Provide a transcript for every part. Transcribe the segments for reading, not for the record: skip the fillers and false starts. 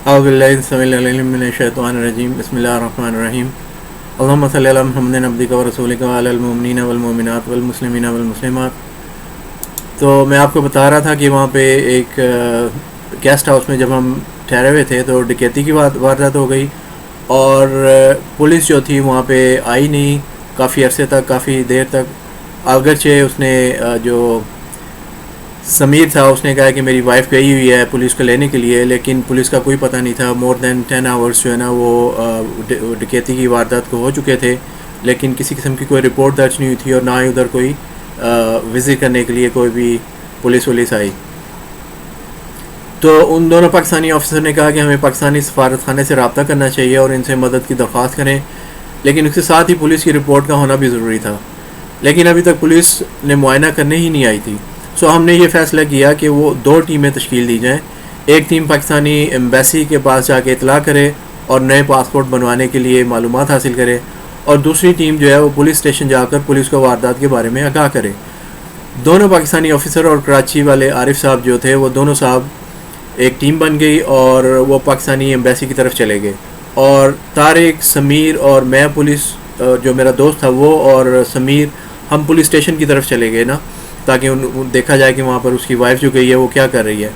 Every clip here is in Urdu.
اعوذ باللہ السمیع العلیم من الشیطان الرجیم بسم اللہ الرحمن الرحیم اللہم صلی علی محمد عبدک و رسولک وعلی المؤمنین والمؤمنات والمسلمین والمسلمات۔ تو میں آپ کو بتا رہا تھا کہ وہاں پہ ایک گیسٹ ہاؤس میں جب ہم ٹھہرے ہوئے تھے تو ڈکیتی کی واردات ہو گئی، اور پولیس جو تھی وہاں پہ آئی نہیں کافی عرصے تک، کافی دیر تک۔ اگرچہ اس نے جو سمیر تھا اس نے کہا کہ میری وائف گئی ہوئی ہے پولیس کو لینے کے لیے، لیکن پولیس کا کوئی پتہ نہیں تھا۔ مور دین 10 آورس جو ہے نا وہ ڈکیتی کی واردات کو ہو چکے تھے، لیکن کسی قسم کی کوئی رپورٹ درج نہیں ہوئی تھی، اور نہ ہی ادھر کوئی وزٹ کرنے کے لیے کوئی بھی پولیس آئی۔ تو ان دونوں پاکستانی آفیسر نے کہا کہ ہمیں پاکستانی سفارت خانے سے رابطہ کرنا چاہیے اور ان سے مدد کی درخواست کریں، لیکن اس کے ساتھ ہی پولیس کی رپورٹ کا ہونا بھی ضروری تھا، لیکن ابھی تک پولیس نے معائنہ کرنے ہی نہیں آئی تھی۔ سو ہم نے یہ فیصلہ کیا کہ وہ 2 ٹیمیں تشکیل دی جائیں، ایک ٹیم پاکستانی ایمبیسی کے پاس جا کے اطلاع کرے اور نئے پاسپورٹ بنوانے کے لیے معلومات حاصل کرے، اور دوسری ٹیم جو ہے وہ پولیس اسٹیشن جا کر پولیس کو واردات کے بارے میں آگاہ کرے۔ دونوں پاکستانی آفیسر اور کراچی والے عارف صاحب جو تھے وہ دونوں صاحب ایک ٹیم بن گئی اور وہ پاکستانی ایمبیسی کی طرف چلے گئے، اور طارق، سمیر اور میں پولیس جو میرا دوست تھا وہ اور سمیر ہم پولیس اسٹیشن کی طرف چلے گئے نا، تاکہ دیکھا جائے کہ وہاں پر اس کی وائف جو گئی ہے وہ کیا کر رہی ہے۔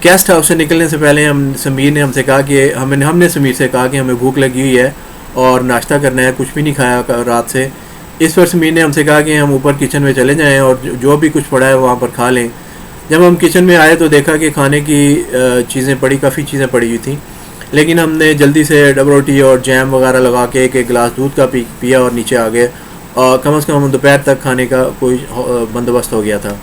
گیسٹ ہاؤس سے نکلنے سے پہلے سمیر نے ہم سے کہا کہ ہم نے سمیر سے کہا کہ ہمیں بھوک لگی ہوئی ہے اور ناشتہ کرنا ہے، کچھ بھی نہیں کھایا رات سے۔ اس پر سمیر نے ہم سے کہا کہ ہم اوپر کچن میں چلے جائیں اور جو بھی کچھ پڑا ہے وہاں پر کھا لیں۔ جب ہم کچن میں آئے تو دیکھا کہ کھانے کی کافی چیزیں پڑی ہوئی تھیں، لیکن ہم نے جلدی سے ڈبل روٹی اور جیم وغیرہ لگا کے ایک گلاس دودھ کا پیا اور نیچے آ گئے، اور کم از کم دوپہر تک کھانے کا کوئی بندوبست ہو گیا تھا۔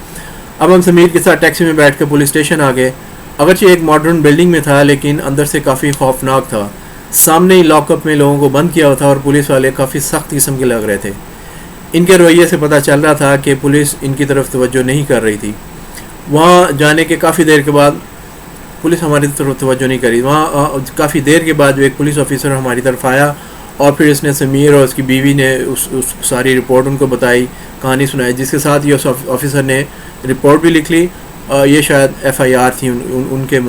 اب ہم سمیر کے ساتھ ٹیکسی میں بیٹھ کے پولیس اسٹیشن آ گئے۔ اگرچہ ایک ماڈرن بلڈنگ میں تھا، لیکن اندر سے کافی خوفناک تھا۔ سامنے ہی لاک اپ میں لوگوں کو بند کیا ہوا تھا، اور پولیس والے کافی سخت قسم کے لگ رہے تھے۔ ان کے رویے سے پتہ چل رہا تھا کہ پولیس ان کی طرف توجہ نہیں کر رہی تھی۔ وہاں جانے کے کافی دیر کے بعد پولیس ہماری طرف توجہ نہیں کری۔ وہاں کافی دیر کے بعد جو ایک پولیس آفیسر ہماری طرف آیا، اور پھر اس نے سمیر اور اس کی بیوی نے اس ساری رپورٹ ان کو بتائی، کہانی سنائی، جس کے ساتھ یہ آفیسر نے رپورٹ بھی لکھ لی۔ یہ شاید FIR تھی ان کے،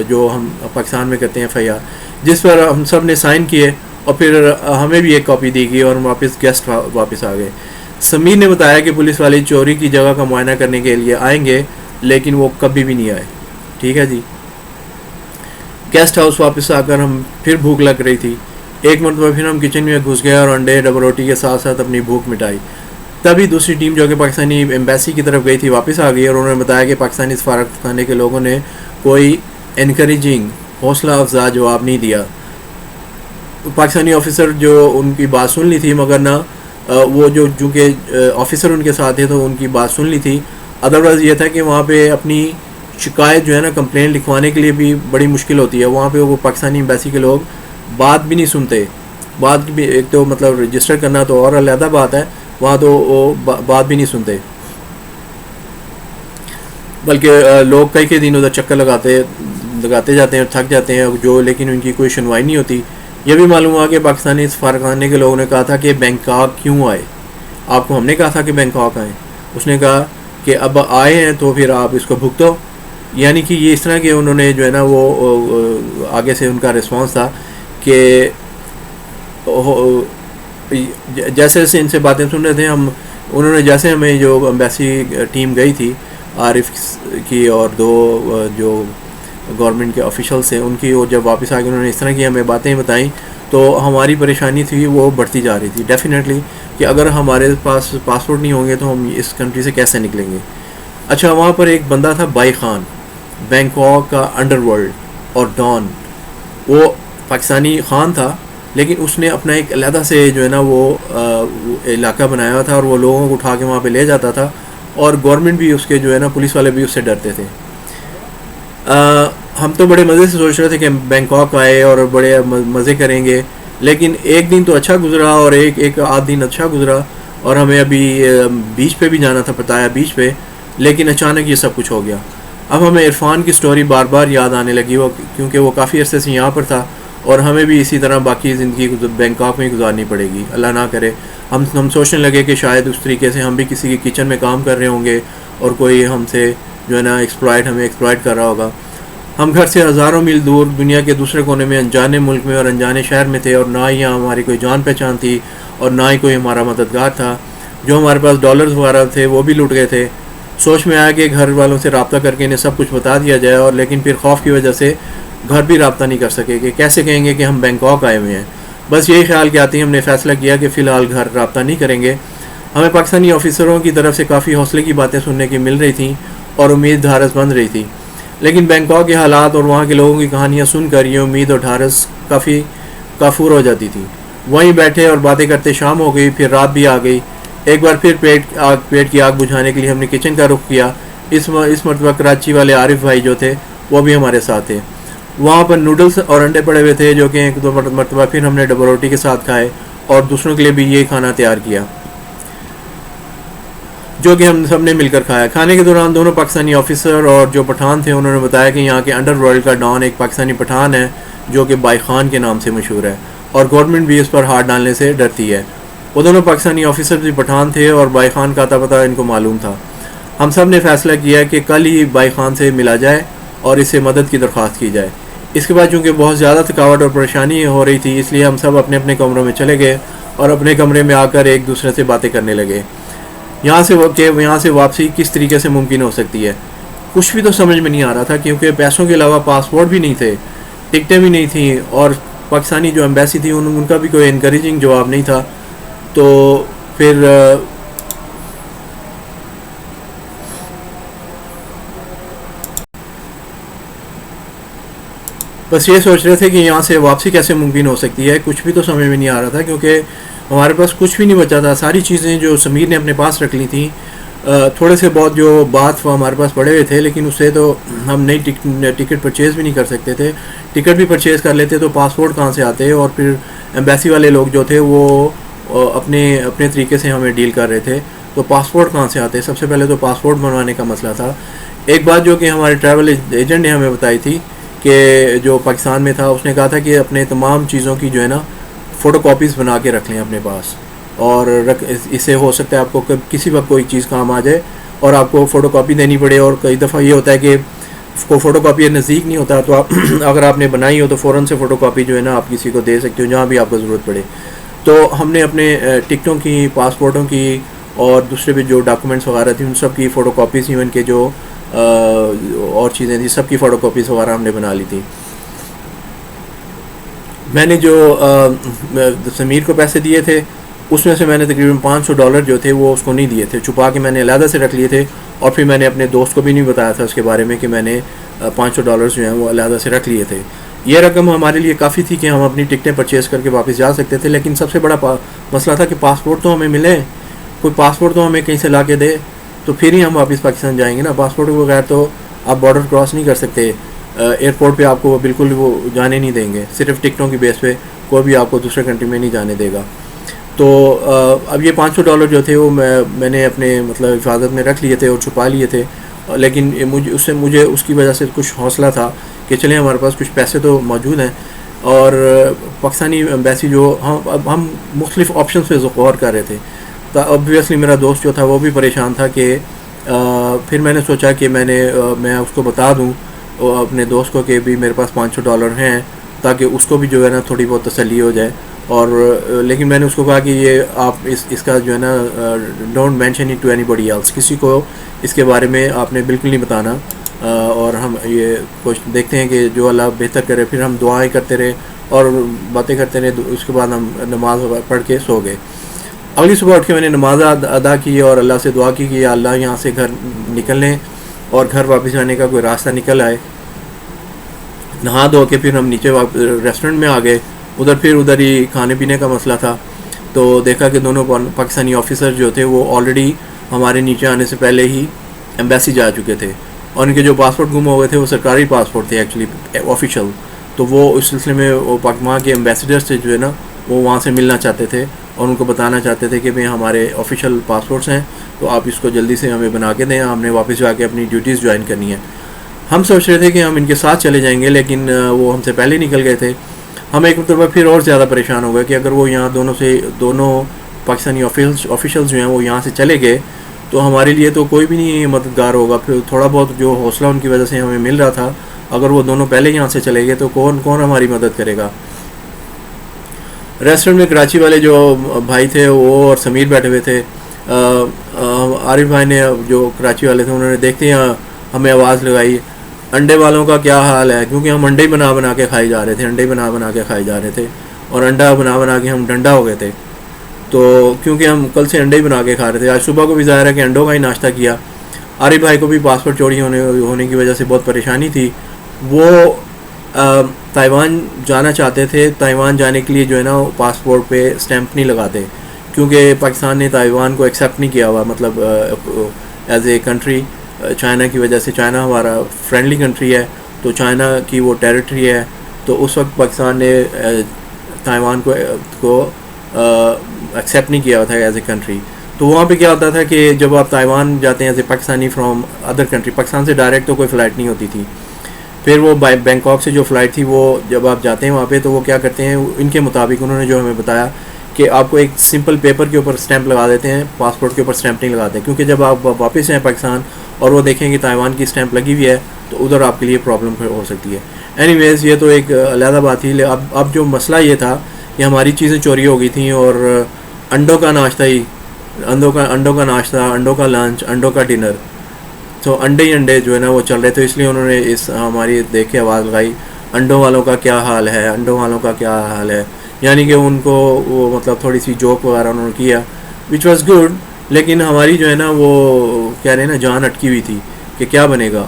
جو ہم پاکستان میں کرتے ہیں FIR، جس پر ہم سب نے سائن کیے، اور پھر ہمیں بھی ایک کاپی دی گئی اور ہم گیسٹ واپس آ گئے۔ سمیر نے بتایا کہ پولیس والے چوری کی جگہ کا معائنہ کرنے کے لیے آئیں گے، لیکن وہ کبھی بھی نہیں آئے۔ ٹھیک ہے جی۔ گیسٹ ہاؤس واپس آ کر ہم پھر بھوک لگ رہی تھی۔ ایک مرتبہ پھر ہم کچن میں گھس گئے اور انڈے ڈبل روٹی کے ساتھ ساتھ اپنی بھوک مٹائی۔ تبھی دوسری ٹیم جو کہ پاکستانی ایمبیسی کی طرف گئی تھی واپس آ گئی، اور انہوں نے بتایا کہ پاکستانی سفارت خانے کے لوگوں نے کوئی انکریجنگ، حوصلہ افزا جواب نہیں دیا۔ پاکستانی آفیسر جو ان کی بات سن لی تھی، مگر نہ وہ چونکہ آفیسر ان کے ساتھ تھے تو ان کی بات سن لی تھی۔ ادروائز یہ تھا کہ وہاں پہ اپنی شکایت جو ہے نا، کمپلین لکھوانے کے لیے بھی بڑی مشکل ہوتی ہے۔ وہاں پہ وہ پاکستانی ایمبیسی کے لوگ بات بھی نہیں سنتے۔ بات بھی ایک تو مطلب رجسٹر کرنا تو اور علیحدہ بات ہے، وہاں تو وہ بات بھی نہیں سنتے، بلکہ لوگ کئی دن ادھر چکر لگاتے جاتے ہیں، تھک جاتے ہیں لیکن ان کی کوئی سنوائی نہیں ہوتی۔ یہ بھی معلوم ہوا کہ پاکستانی سفارت خانے کے لوگوں نے کہا تھا کہ بینکاک کیوں آئے؟ آپ کو ہم نے کہا تھا کہ بینکاک آئیں۔ اس نے کہا کہ اب آئے ہیں تو پھر آپ اس کو بھگتو، یعنی کہ یہ اس طرح کہ انہوں نے جو ہے نا وہ آگے سے ان کا رسپانس تھا کہ جیسے ان سے باتیں سن رہے تھے انہوں نے جیسے ہمیں جو ایمبیسی ٹیم گئی تھی عارف کی اور 2 جو گورنمنٹ کے آفیشلس ہیں ان کی، اور جب واپس آ کے انہوں نے اس طرح کی ہمیں باتیں بتائیں تو ہماری پریشانی تھی وہ بڑھتی جا رہی تھی ڈیفینیٹلی، کہ اگر ہمارے پاس پاسپورٹ نہیں ہوں گے تو ہم اس کنٹری سے کیسے نکلیں گے۔ اچھا، وہاں پر ایک بندہ تھا بائی خان، بینکاک کا انڈر ورلڈ اور ڈان۔ وہ پاکستانی خان تھا، لیکن اس نے اپنا ایک علیحدہ سے جو ہے نا وہ علاقہ بنایا ہوا تھا، اور وہ لوگوں کو اٹھا کے وہاں پہ لے جاتا تھا، اور گورنمنٹ بھی اس کے جو ہے نا پولیس والے بھی اس سے ڈرتے تھے۔ ہم تو بڑے مزے سے سوچ رہے تھے کہ بینکاک آئے اور بڑے مزے کریں گے، لیکن ایک دن تو اچھا گزرا اور ایک آدھ دن اچھا گزرا، اور ہمیں ابھی بیچ پہ بھی جانا تھا، پتایا بیچ پہ، لیکن اچانک یہ سب کچھ ہو گیا۔ اب ہمیں عرفان کی سٹوری بار بار یاد آنے لگی، کیونکہ وہ کافی عرصے سے یہاں پر تھا، اور ہمیں بھی اسی طرح باقی زندگی بینکاک میں گزارنی پڑے گی، اللہ نہ کرے۔ ہم سوچنے لگے کہ شاید اس طریقے سے ہم بھی کسی کے کچن میں کام کر رہے ہوں گے، اور کوئی ہم سے جو ہے نا ہمیں ایکسپلائٹ کر رہا ہوگا۔ ہم گھر سے ہزاروں میل دور دنیا کے دوسرے کونے میں انجانے ملک میں اور انجانے شہر میں تھے، اور نہ ہی یہاں ہماری کوئی جان پہچان تھی اور نہ ہی کوئی ہمارا مددگار تھا۔ جو ہمارے پاس ڈالرز وغیرہ تھے وہ بھی لٹ گئے تھے۔ سوچ میں آیا کہ گھر والوں سے رابطہ کر کے انہیں سب کچھ بتا دیا جائے، اور لیکن پھر خوف کی وجہ سے گھر بھی رابطہ نہیں کر سکے کہ کیسے کہیں گے کہ ہم بینکاک آئے ہوئے ہیں۔ بس یہی خیال کے آتے ہی ہم نے فیصلہ کیا کہ فی الحال گھر رابطہ نہیں کریں گے۔ ہمیں پاکستانی آفیسروں کی طرف سے کافی حوصلے کی باتیں سننے کی مل رہی تھیں اور امید ڈھارس بن رہی تھی، لیکن بینکاک کے حالات اور وہاں کے لوگوں کی کہانیاں سن کر یہ امید اور ڈھارس کافی کافور ہو جاتی تھی۔ وہیں بیٹھے اور باتیں کرتے شام ہو گئی، پھر رات بھی آ گئی۔ ایک بار پھر پیٹ کی آگ بجھانے کے لیے ہم نے کچن کا رخ کیا۔ اس مرتبہ کراچی والے عارف بھائی جو تھے وہ بھی ہمارے ساتھ تھے۔ وہاں پر نوڈلز اور انڈے پڑے ہوئے تھے، جو کہ ایک دو مرتبہ پھر ہم نے ڈبل روٹی کے ساتھ کھائے اور دوسروں کے لیے بھی یہ کھانا تیار کیا، جو کہ ہم سب نے مل کر کھایا۔ کھانے کے دوران دونوں پاکستانی آفیسر اور جو پٹھان تھے انہوں نے بتایا کہ یہاں کے انڈر ورلڈ کا ڈان ایک پاکستانی پٹھان ہے جو کہ بائی خان کے نام سے مشہور ہے، اور گورنمنٹ بھی اس پر ہاتھ ڈالنے سے ڈرتی ہے۔ وہ دونوں پاکستانی آفیسر بھی پٹھان تھے اور بائی خان کا اتا پتہ ان کو معلوم تھا۔ ہم سب نے فیصلہ کیا کہ کل ہی بائی خان سے ملا جائے اور اس سے مدد کی درخواست کی جائے۔ اس کے بعد چونکہ بہت زیادہ تھکاوٹ اور پریشانی ہو رہی تھی، اس لیے ہم سب اپنے اپنے کمروں میں چلے گئے اور اپنے کمرے میں آ کر ایک دوسرے سے باتیں کرنے لگے یہاں سے واپسی کس طریقے سے ممکن ہو سکتی ہے۔ کچھ بھی تو سمجھ میں نہیں آ رہا تھا، کیونکہ پیسوں کے علاوہ پاسپورٹ بھی نہیں تھے، ٹکٹیں بھی نہیں تھیں، اور پاکستانی جو ایمبیسی تھی ان کا بھی کوئی انکریجنگ جواب نہیں تھا۔ تو پھر بس یہ سوچ رہے تھے کہ یہاں سے واپسی کیسے ممکن ہو سکتی ہے۔ کچھ بھی تو سمجھ میں نہیں آ رہا تھا، کیونکہ ہمارے پاس کچھ بھی نہیں بچا تھا۔ ساری چیزیں جو سمیر نے اپنے پاس رکھ لی تھیں، تھوڑے سے بہت جو بات ہمارے پاس پڑے ہوئے تھے، لیکن اس سے تو ہم نئی ٹکٹ پرچیز بھی نہیں کر سکتے تھے۔ ٹکٹ بھی پرچیز کر لیتے تو پاسپورٹ کہاں سے آتے، اور پھر ایمبیسی والے لوگ جو تھے وہ اپنے طریقے سے ہمیں ڈیل کر رہے تھے، تو پاسپورٹ کہاں سے آتے۔ سب سے پہلے تو پاسپورٹ بنوانے کا مسئلہ تھا۔ ایک بات جو کہ ہمارے ٹریول ایجنٹ نے ہمیں بتائی تھی کہ جو پاکستان میں تھا، اس نے کہا تھا کہ اپنے تمام چیزوں کی جو ہے نا فوٹو کاپیز بنا کے رکھ لیں اپنے پاس، اور اس سے ہو سکتا ہے آپ کو کسی وقت کوئی چیز کام آ جائے اور آپ کو فوٹو کاپی دینی پڑے۔ اور کئی دفعہ یہ ہوتا ہے کہ کو فوٹو کاپی نزدیک نہیں ہوتا، تو آپ اگر آپ نے بنائی ہو تو فوراً سے فوٹو کاپی جو ہے نا آپ کسی کو دے سکتے ہو جہاں بھی آپ کو ضرورت پڑے۔ تو ہم نے اپنے ٹکٹوں کی، پاسپورٹوں کی اور دوسرے بھی جو ڈاکومنٹس وغیرہ تھیں ان سب کی فوٹو کاپیز، ایون کے جو اور چیزیں تھیں سب کی فوٹو کاپیز وغیرہ ہم نے بنا لی تھی۔ میں نے جو سمیر کو پیسے دیے تھے اس میں سے میں نے تقریباً $500 جو تھے وہ اس کو نہیں دیے تھے، چھپا کے میں نے علیحدہ سے رکھ لیے تھے، اور پھر میں نے اپنے دوست کو بھی نہیں بتایا تھا اس کے بارے میں کہ میں نے $500 جو ہیں وہ علیحدہ سے رکھ لیے تھے۔ یہ رقم ہمارے لیے کافی تھی کہ ہم اپنی ٹکٹیں پرچیز کر کے واپس جا سکتے تھے، لیکن سب سے بڑا مسئلہ تھا کہ پاسپورٹ تو ہمیں ملے، کوئی پاسپورٹ تو ہمیں کہیں سے لا کے دے تو پھر ہی ہم واپس پاکستان جائیں گے نا۔ پاسپورٹ کے بغیر تو آپ بارڈر کراس نہیں کر سکتے، ایئرپورٹ پہ آپ کو بالکل وہ جانے نہیں دیں گے، صرف ٹکٹوں کی بیس پہ کوئی بھی آپ کو دوسرے کنٹری میں نہیں جانے دے گا۔ تو اب یہ $500 جو تھے وہ میں نے اپنے مطلب حفاظت میں رکھ لیے تھے اور چھپا لیے تھے، لیکن مجھے اس کی وجہ سے کچھ حوصلہ تھا کہ چلیں ہمارے پاس کچھ پیسے تو موجود ہیں، اور پاکستانی ایمبیسی جو ہم مختلف آپشنز پہ غور کر رہے تھے۔ تو obviously میرا دوست جو تھا وہ بھی پریشان تھا کہ پھر میں نے سوچا کہ میں اس کو بتا دوں اپنے دوست کو کہ بھی میرے پاس $500 ہیں، تاکہ اس کو بھی جو ہے نا تھوڑی بہت تسلی ہو جائے۔ اور لیکن میں نے اس کو کہا کہ یہ آپ اس کا جو ہے نا don't mention it to anybody else, کسی کو اس کے بارے میں آپ نے بالکل نہیں بتانا، اور ہم یہ دیکھتے ہیں کہ جو اللہ بہتر کرے۔ پھر ہم دعائیں کرتے رہے اور باتیں کرتے رہے، اس کے بعد ہم نماز پڑھ کے سو گئے۔ اگلی صبح اٹھ کے میں نے نماز ادا کی اور اللہ سے دعا کی کہ یا اللہ یہاں سے گھر نکلنے اور گھر واپس جانے کا کوئی راستہ نکل آئے۔ نہا دھو کے پھر ہم نیچے ریسٹورنٹ میں آ گئے، ادھر ہی کھانے پینے کا مسئلہ تھا، تو دیکھا کہ دونوں پاکستانی آفیسر جو تھے وہ آلریڈی ہمارے نیچے آنے سے پہلے ہی ایمبیسی جا چکے تھے، اور ان کے جو پاسپورٹ گم ہو گئے تھے وہ سرکاری پاسپورٹ تھے ایکچولی آفیشیل، تو وہ اس سلسلے میں وہاں کے ایمبیسیڈر سے جو ہے نا وہ وہاں سے ملنا چاہتے تھے اور ان کو بتانا چاہتے تھے کہ بھئی ہمارے آفیشیل پاسپورٹس ہیں، تو آپ اس کو جلدی سے ہمیں بنا کے دیں، ہم نے واپس جا کے اپنی ڈیوٹیز جوائن کرنی ہے۔ ہم سوچ رہے تھے کہ ہم ان کے ساتھ چلے جائیں گے، لیکن وہ ہم سے پہلے نکل گئے تھے۔ ہم ایک مرتبہ پھر اور زیادہ پریشان ہو گئے کہ اگر وہ یہاں دونوں پاکستانی آفیشلز جو ہیں وہ یہاں سے چلے گئے تو ہمارے لیے تو کوئی بھی نہیں مددگار ہوگا۔ پھر تھوڑا بہت جو حوصلہ ان کی وجہ سے ہمیں مل رہا تھا اگر وہ دونوں پہلے یہاں سے چلے گئے تو کون ہماری مدد کرے گا. ریسٹورنٹ میں کراچی والے جو بھائی تھے وہ اور سمیر بیٹھے ہوئے تھے. عارف بھائی نے جو کراچی والے تھے انہوں نے دیکھتے ہیں ہمیں آواز لگائی انڈے والوں کا کیا حال ہے, کیونکہ ہم انڈے بنا کے کھائی جا رہے تھے, انڈے بنا کے کھائے جا رہے تھے, اور انڈا بنا کے ہم ڈنڈا ہو گئے تھے. تو کیونکہ ہم کل سے انڈے ہی بنا کے کھا رہے تھے, آج صبح کو بھی ظاہر ہے کہ انڈوں کا ہی ناشتہ کیا. عارف بھائی کو بھی پاسپورٹ چوری ہونے کی وجہ سے بہت پریشانی تھی. وہ تائیوان جانا چاہتے تھے. تائیوان جانے کے لیے جو ہے نا پاسپورٹ پہ اسٹیمپ نہیں لگاتے, کیونکہ پاکستان نے تائیوان کو ایکسیپٹ نہیں کیا ہوا, مطلب ایز اے کنٹری. چائنا کی وجہ سے, چائنا ہمارا فرینڈلی کنٹری ہے تو چائنا کی وہ ٹیریٹری ہے, تو اس وقت پاکستان نے تائیوان کو ایکسیپٹ نہیں کیا تھا ایز اے کنٹری. تو وہاں پہ کیا ہوتا تھا کہ جب آپ تائیوان جاتے ہیں as a Pakistani from other country, Pakistan سے ڈائریکٹ تو کوئی فلائٹ نہیں ہوتی تھی. پھر وہ بینکاک سے جو فلائٹ تھی وہ جب آپ جاتے ہیں وہاں پہ تو وہ کیا کرتے ہیں ان کے مطابق انہوں نے جو ہمیں بتایا کہ آپ کو ایک سمپل پیپر کے اوپر اسٹیمپ لگا دیتے ہیں, پاسپورٹ کے اوپر اسٹیمپ نہیں لگاتے, کیونکہ جب آپ واپس ہیں پاکستان اور وہ دیکھیں کہ تائیوان کی اسٹیمپ لگی ہوئی ہے تو ادھر آپ کے لیے پرابلم ہو سکتی ہے. اینی ویز یہ تو ایک علیحدہ بات تھی. اب جو مسئلہ یہ تھا کہ ہماری چیزیں چوری ہو گئی تھیں, اور انڈوں کا ناشتہ, انڈوں کا لنچ, انڈوں کا ڈنر, تو انڈے جو ہے نا وہ چل رہے تھے. اس لیے انہوں نے ہماری دیکھ کے آواز لگائی انڈوں والوں کا کیا حال ہے, انڈوں والوں کا کیا حال ہے. یعنی کہ ان کو وہ مطلب تھوڑی سی جوک وغیرہ انہوں نے کیا, وچ واز گڈ. لیکن ہماری جو ہے نا وہ کہہ رہے ہیں نا جان اٹکی ہوئی تھی کہ کیا بنے گا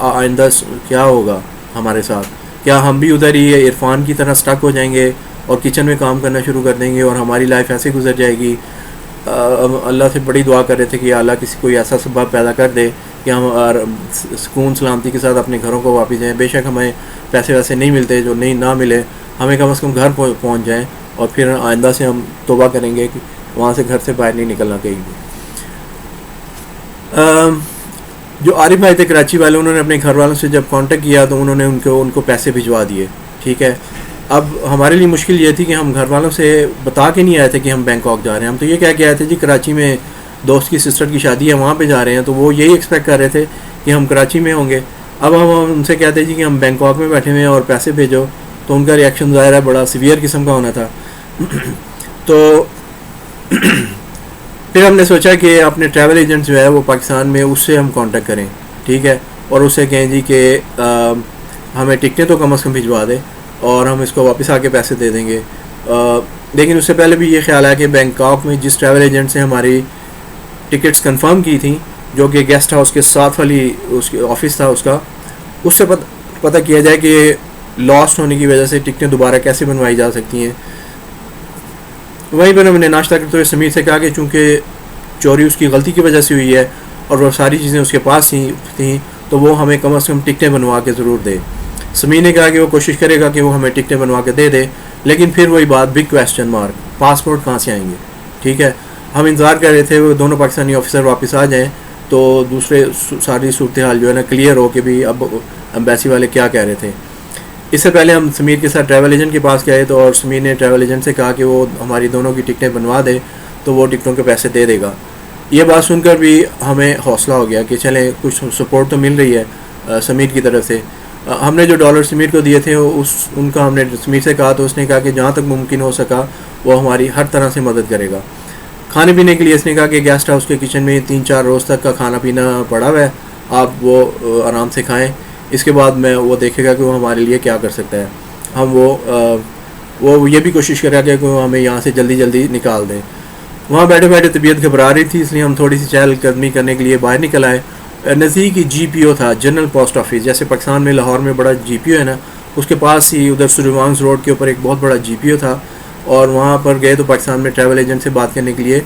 آئندہ, کیا ہوگا ہمارے ساتھ, کیا ہم بھی ادھر ہی عرفان کی طرح اسٹک ہو جائیں گے اور کچن میں کام کرنا شروع کر دیں گے اور ہماری لائف ایسے گزر جائے گی. اللہ سے بڑی دعا کر رہے تھے کہ اللہ کسی کوئی ایسا سبب پیدا کر دے کہ ہم سکون سلامتی کے ساتھ اپنے گھروں کو واپس جائیں. بے شک ہمیں پیسے ویسے نہیں ملتے, جو نہیں نہ ملے ہمیں کم از کم گھر پہنچ جائیں, اور پھر آئندہ سے ہم توبہ کریں گے کہ وہاں سے گھر سے باہر نہیں نکلنا کہیں بھی. جو عارف بھائی تھے کراچی والے, انہوں نے اپنے گھر والوں سے جب کانٹیکٹ کیا تو انہوں نے ان کو پیسے بھجوا دیے. ٹھیک ہے, اب ہمارے لیے مشکل یہ تھی کہ ہم گھر والوں سے بتا کے نہیں آئے تھے کہ ہم بینکاک جا رہے ہیں. ہم تو یہ کہہ کے آئے تھے جی کراچی میں دوست کی سسٹر کی شادی ہے وہاں پہ جا رہے ہیں, تو وہ یہی ایکسپیکٹ کر رہے تھے کہ ہم کراچی میں ہوں گے. اب ہم ان سے کہتے جی کہ ہم بینکاک میں بیٹھے ہوئے ہیں اور پیسے بھیجو, تو ان کا ریئیکشن ظاہر ہے بڑا سیویئر قسم کا ہونا تھا. تو پھر ہم نے سوچا کہ اپنے ٹریول ایجنٹ جو ہے وہ پاکستان میں, اس سے ہم کانٹیکٹ کریں. ٹھیک ہے, اور اس سے کہیں جی کہ ہمیں ٹکٹیں تو کم از کم بھجوا دے اور ہم اس کو واپس آ کے پیسے دے دیں گے. لیکن اس سے پہلے بھی یہ خیال ہے کہ بینکاک میں جس ٹریول ایجنٹ سے ہماری ٹکٹس کنفرم کی تھیں, جو کہ گیسٹ ہاؤس کے ساتھ والی اس کے آفس تھا اس کا, اس سے پتہ کیا جائے کہ لاسٹ ہونے کی وجہ سے ٹکٹیں دوبارہ کیسے بنوائی جا سکتی ہیں. وہیں پر ہم نے ناشتہ کرتے ہوئے سمیر سے کہا کہ چونکہ چوری اس کی غلطی کی وجہ سے ہوئی ہے اور وہ ساری چیزیں اس کے پاس تھیں تو وہ ہمیں کم از کم ٹکٹیں بنوا کے ضرور دے. سمیر نے کہا کہ وہ کوشش کرے گا کہ وہ ہمیں ٹکٹیں بنوا کے دے دے, لیکن پھر وہی بات بگ کویسچن مارک, پاسپورٹ کہاں سے آئیں گے. ٹھیک ہے, ہم انتظار کر رہے تھے وہ دونوں پاکستانی آفیسر واپس آ جائیں تو دوسرے ساری صورتحال جو ہے نا کلیئر ہو کہ بھی اب امبیسی والے کیا کہہ رہے تھے. اس سے پہلے ہم سمیر کے ساتھ ٹریول ایجنٹ کے پاس گئے تو اور سمیر نے ٹریول ایجنٹ سے کہا کہ وہ ہماری دونوں کی ٹکٹیں بنوا دے تو وہ ٹکٹوں کے پیسے دے دے گا. یہ بات سن کر بھی ہمیں حوصلہ ہو گیا کہ چلیں کچھ سپورٹ تو مل رہی ہے سمیر کی طرف سے. ہم نے جو ڈالر سمیر کو دیے تھے ان کا ہم نے سمیر سے کہا تو اس نے کہا کہ جہاں تک ممکن ہو سکا وہ ہماری ہر طرح سے مدد کرے گا. کھانے پینے کے لیے اس نے کہا کہ گیسٹ ہاؤس کے کچن میں 3-4 روز تک کا کھانا پینا پڑا ہوا ہے, آپ وہ آرام سے کھائیں, اس کے بعد میں وہ دیکھے گا کہ وہ ہمارے لیے کیا کر سکتا ہے. ہم وہ یہ بھی کوشش کرے گا کہ وہ ہمیں یہاں سے جلدی نکال دیں. وہاں بیٹھے بیٹھے طبیعت گھبرا رہی تھی, اس لیے ہم تھوڑی سی چہل قدمی کرنے کے لیے باہر نکل آئے. نزدیک ہی جی پی او تھا, جنرل پوسٹ آفس, جیسے پاکستان میں لاہور میں بڑا جی پی او ہے نا, اس کے پاس ہی ادھر سریوانگز روڈ کے اوپر ایک بہت بڑا جی پی او تھا. اور وہاں پر گئے تو پاکستان میں ٹریول ایجنٹ سے بات کرنے کے لیے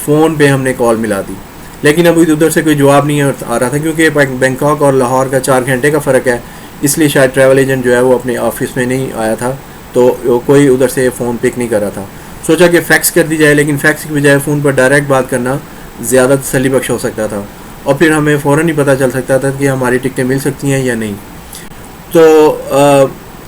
فون پہ ہم نے کال ملا دی, لیکن اب ادھر سے کوئی جواب نہیں آ رہا تھا کیونکہ بینکاک اور لاہور کا 4 گھنٹے کا فرق ہے, اس لیے شاید ٹریول ایجنٹ جو ہے وہ اپنے آفس میں نہیں آیا تھا تو کوئی ادھر سے فون پک نہیں کر رہا تھا. سوچا کہ فیکس کر دی جائے, لیکن فیکس کی بجائے فون پر ڈائریکٹ بات کرنا زیادہ تسلی بخش ہو سکتا تھا اور پھر ہمیں فوراً ہی پتہ چل سکتا تھا کہ ہماری ٹکٹیں مل سکتی ہیں یا نہیں. تو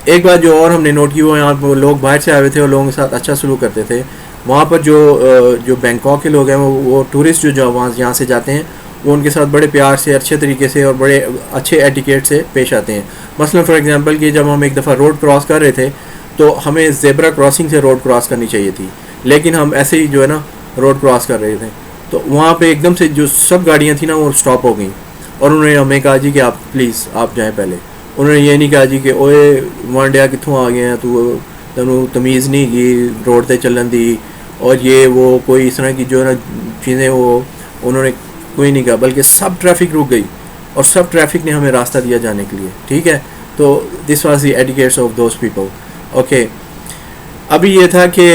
ایک بات جو اور ہم نے نوٹ کی وہ یہاں پر لوگ باہر سے آئے ہوئے تھے اور لوگوں کے ساتھ اچھا سلوک کرتے تھے. وہاں پر جو بینکاک کے لوگ ہیں وہ ٹورسٹ جو وہاں یہاں سے جاتے ہیں وہ ان کے ساتھ بڑے پیار سے اچھے طریقے سے اور بڑے اچھے ایٹیکیٹ سے پیش آتے ہیں. مثلا فار ایگزامپل کہ جب ہم ایک دفعہ روڈ کراس کر رہے تھے تو ہمیں زیبرا کراسنگ سے روڈ کراس کرنی چاہیے تھی, لیکن ہم ایسے ہی جو ہے نا روڈ کراس کر رہے تھے, تو وہاں پہ ایک دم سے جو سب گاڑیاں تھیں نا وہ اسٹاپ ہو گئیں, اور انہوں نے ہمیں کہا جی کہ آپ پلیز آپ جائیں پہلے. انہوں نے یہ نہیں کہا جی کہ اوئے وانڈیا کتوں آ گئے ہیں تو تینوں تمیز نہیں کی روڈ تے چلن دی, اور یہ وہ کوئی اس طرح کی جو ہے نا چیزیں وہ انہوں نے کوئی نہیں کہا, بلکہ سب ٹریفک رک گئی اور سب ٹریفک نے ہمیں راستہ دیا جانے کے لیے. ٹھیک ہے, تو this was the etiquettes of those people. Okay, ابھی یہ تھا کہ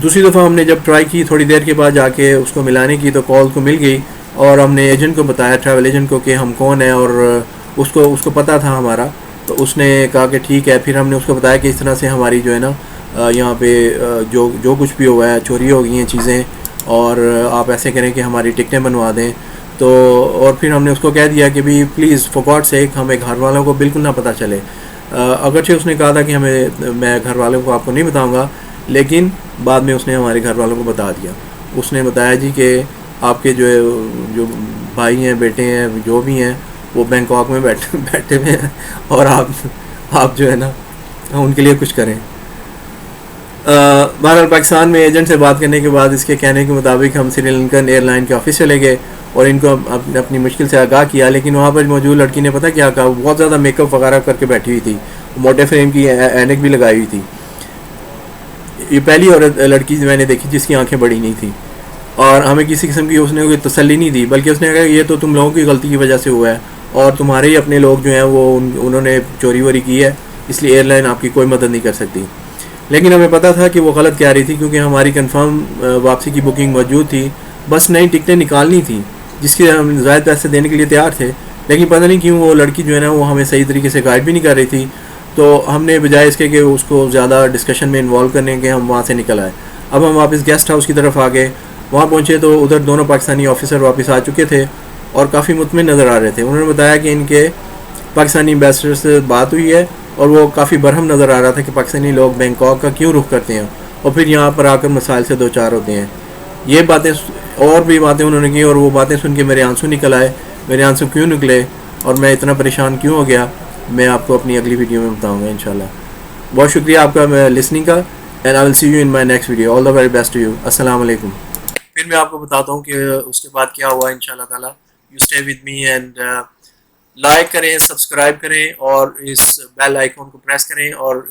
دوسری دفعہ ہم نے جب ٹرائی کی تھوڑی دیر کے بعد جا کے اس کو ملانے کی, تو کال کو مل گئی, اور ہم نے ایجنٹ کو بتایا, ٹریول ایجنٹ کو, کہ ہم کون ہیں, اور اس کو پتہ تھا ہمارا. تو اس نے کہا کہ ٹھیک ہے. پھر ہم نے اس کو بتایا کہ اس طرح سے ہماری جو ہے نا یہاں پہ جو کچھ بھی ہوا ہے, چوری ہو گئی ہیں چیزیں, اور آپ ایسے کریں کہ ہماری ٹکٹیں بنوا دیں. تو اور پھر ہم نے اس کو کہہ دیا کہ بھی پلیز فار گاڈ سیک ہمیں گھر والوں کو بالکل نہ پتہ چلے. اگرچہ اس نے کہا تھا کہ میں گھر والوں کو آپ کو نہیں بتاؤں گا, لیکن بعد میں اس نے ہمارے گھر والوں کو بتا دیا. اس نے بتایا جی کہ آپ کے جو بھائی ہیں, بیٹے ہیں, جو بھی ہیں, وہ بینکاک میں بیٹھے ہوئے ہیں, اور آپ جو ہے نا ان کے لیے کچھ کریں. بہرحال پاکستان میں ایجنٹ سے بات کرنے کے بعد اس کے کہنے کے مطابق ہم سری لنکن ایئر لائن کے آفس چلے گئے اور ان کو اپنی مشکل سے آگاہ کیا. لیکن وہاں پر موجود لڑکی نے پتہ کیا کہا, بہت زیادہ میک اپ وغیرہ کر کے بیٹھی ہوئی تھی, موٹے فریم کی اینک بھی لگائی ہوئی تھی. یہ پہلی عورت لڑکی میں نے دیکھی جس کی آنکھیں بڑی نہیں تھیں, اور ہمیں کسی قسم کی اس نے کوئی تسلی نہیں دی, بلکہ اس نے کہا یہ تو تم لوگوں کی غلطی کی وجہ سے ہوا ہے, اور تمہارے ہی اپنے لوگ جو ہیں وہ انہوں نے چوری ووری کی ہے, اس لیے ایئر لائن آپ کی کوئی مدد نہیں کر سکتی. لیکن ہمیں پتہ تھا کہ وہ غلط کہہ رہی تھی, کیونکہ ہماری کنفرم واپسی کی بکنگ موجود تھی, بس نئی ٹکٹیں نکالنی تھی جس کے ہم زائد پیسے دینے کے لیے تیار تھے. لیکن پتہ نہیں کیوں وہ لڑکی جو ہے نا وہ ہمیں صحیح طریقے سے گائیڈ بھی نہیں کر رہی تھی. تو ہم نے بجائے اس کے کہ اس کو زیادہ ڈسکشن میں انوالو کرنے کے, ہم وہاں سے نکل آئے. اب ہم واپس گیسٹ ہاؤس کی طرف آ گئے. وہاں پہنچے تو ادھر دونوں پاکستانی آفیسر واپس آ چکے تھے اور کافی مطمئن نظر آ رہے تھے. انہوں نے بتایا کہ ان کے پاکستانی امبیسڈر سے بات ہوئی ہے, اور وہ کافی برہم نظر آ رہا تھا کہ پاکستانی لوگ بینکاک کا کیوں رخ کرتے ہیں اور پھر یہاں پر آ کر مسائل سے دو چار ہوتے ہیں. یہ باتیں اور بھی باتیں انہوں نے کی, اور وہ باتیں سن کے میرے آنسو نکل آئے. میرے آنسو کیوں نکلے اور میں اتنا پریشان کیوں ہو گیا, میں آپ کو اپنی اگلی ویڈیو میں بتاؤں گا انشاءاللہ. بہت شکریہ آپ کا لسننگ کا, and I will see you in my next video. All the very best to you. السلام علیکم. پھر میں آپ کو بتاتا ہوں کہ اس کے بعد کیا ہوا انشاءاللہ تعالیٰ. You stay with me and like کریں, سبسکرائب کریں, اور اس بیل آئیکن کو پریس کریں, اور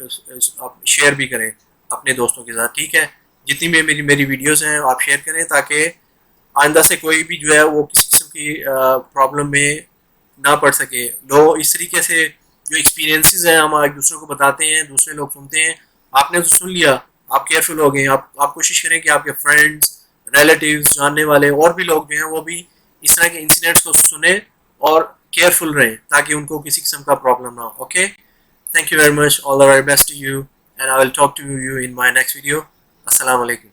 شیئر بھی کریں اپنے دوستوں کے ساتھ. ٹھیک ہے, جتنی بھی میری ویڈیوز ہیں آپ شیئر کریں, تاکہ آئندہ سے کوئی بھی جو ہے وہ کسی قسم کی پرابلم میں نہ پڑ سکے. لوگ اس طریقے سے جو ایکسپیرینسز ہیں ہم ایک دوسرے کو بتاتے ہیں, دوسرے لوگ سنتے ہیں. آپ نے تو سن لیا, آپ کیئرفل ہو گئے. آپ کوشش کریں کہ آپ کے فرینڈس, ریلیٹیوز, جاننے والے اور بھی لوگ جو ہیں وہ بھی اس طرح کے انسیڈنٹس کو سنیں اور کیئرفل رہیں, تاکہ ان کو کسی قسم کا پرابلم نہ ہو. Okay, thank you very much. All the very best to you, and I will talk to you in my next video. السلام علیکم.